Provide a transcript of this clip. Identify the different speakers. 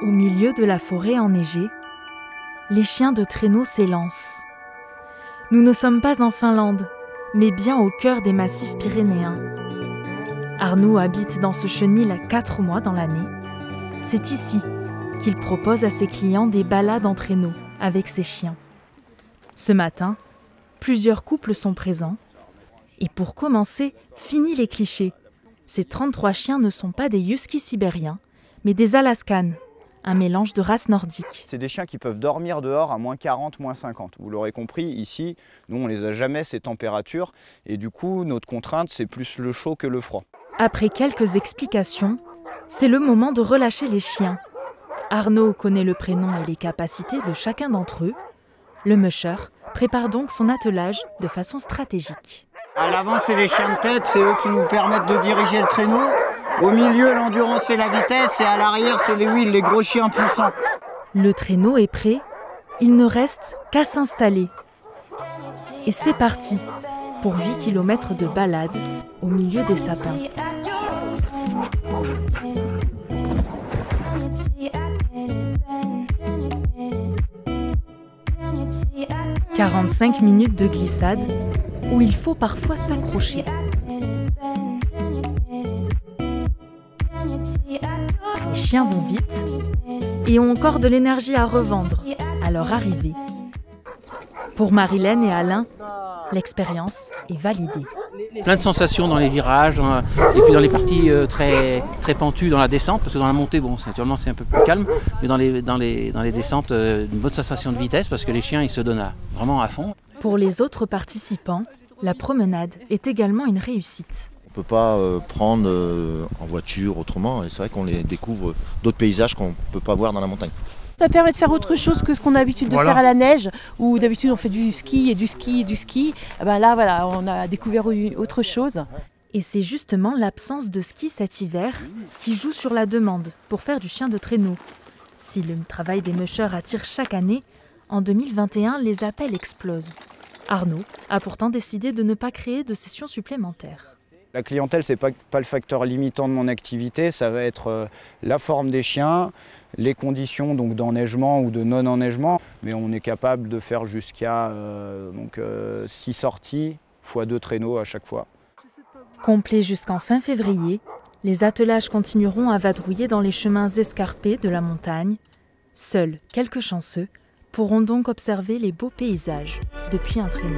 Speaker 1: Au milieu de la forêt enneigée, les chiens de traîneau s'élancent. Nous ne sommes pas en Finlande, mais bien au cœur des massifs pyrénéens. Arnaud habite dans ce chenil 4 mois dans l'année. C'est ici qu'il propose à ses clients des balades en traîneau avec ses chiens. Ce matin, plusieurs couples sont présents. Et pour commencer, fini les clichés. Ces 33 chiens ne sont pas des huskies sibériens, mais des Alaskan, un mélange de races nordiques.
Speaker 2: C'est des chiens qui peuvent dormir dehors à moins 40, moins 50. Vous l'aurez compris, ici, nous on les a jamais ces températures. Et du coup, notre contrainte, c'est plus le chaud que le froid.
Speaker 1: Après quelques explications, c'est le moment de relâcher les chiens. Arnaud connaît le prénom et les capacités de chacun d'entre eux. Le musher prépare donc son attelage de façon stratégique.
Speaker 2: À l'avant, c'est les chiens de tête, c'est eux qui nous permettent de diriger le traîneau. Au milieu, l'endurance et la vitesse, et à l'arrière, c'est les wheels, les gros chiens puissants.
Speaker 1: Le traîneau est prêt, il ne reste qu'à s'installer. Et c'est parti pour 8 km de balade au milieu des sapins. 45 minutes de glissade où il faut parfois s'accrocher. Les chiens vont vite et ont encore de l'énergie à revendre à leur arrivée. Pour Marilène et Alain, l'expérience est validée.
Speaker 3: Plein de sensations dans les virages, et puis dans les parties très pentues dans la descente, parce que dans la montée, bon, naturellement c'est un peu plus calme, mais dans les descentes, une bonne sensation de vitesse, parce que les chiens ils se donnent vraiment à fond.
Speaker 1: Pour les autres participants, la promenade est également une réussite.
Speaker 4: On ne peut pas prendre en voiture autrement, et c'est vrai qu'on les découvre d'autres paysages qu'on ne peut pas voir dans la montagne.
Speaker 5: Ça permet de faire autre chose que ce qu'on a l'habitude de faire à la neige, où d'habitude on fait du ski et du ski et du ski. Et ben là, voilà, on a découvert autre chose.
Speaker 1: Et c'est justement l'absence de ski cet hiver qui joue sur la demande pour faire du chien de traîneau. Si le travail des mushers attire chaque année, en 2021, les appels explosent. Arnaud a pourtant décidé de ne pas créer de sessions supplémentaires.
Speaker 2: La clientèle, ce n'est pas le facteur limitant de mon activité, ça va être la forme des chiens, les conditions donc d'enneigement ou de non-enneigement. Mais on est capable de faire jusqu'à 6 sorties, x 2 traîneaux à chaque fois.
Speaker 1: Complet jusqu'en fin février, les attelages continueront à vadrouiller dans les chemins escarpés de la montagne. Seuls quelques chanceux pourront donc observer les beaux paysages depuis un traîneau.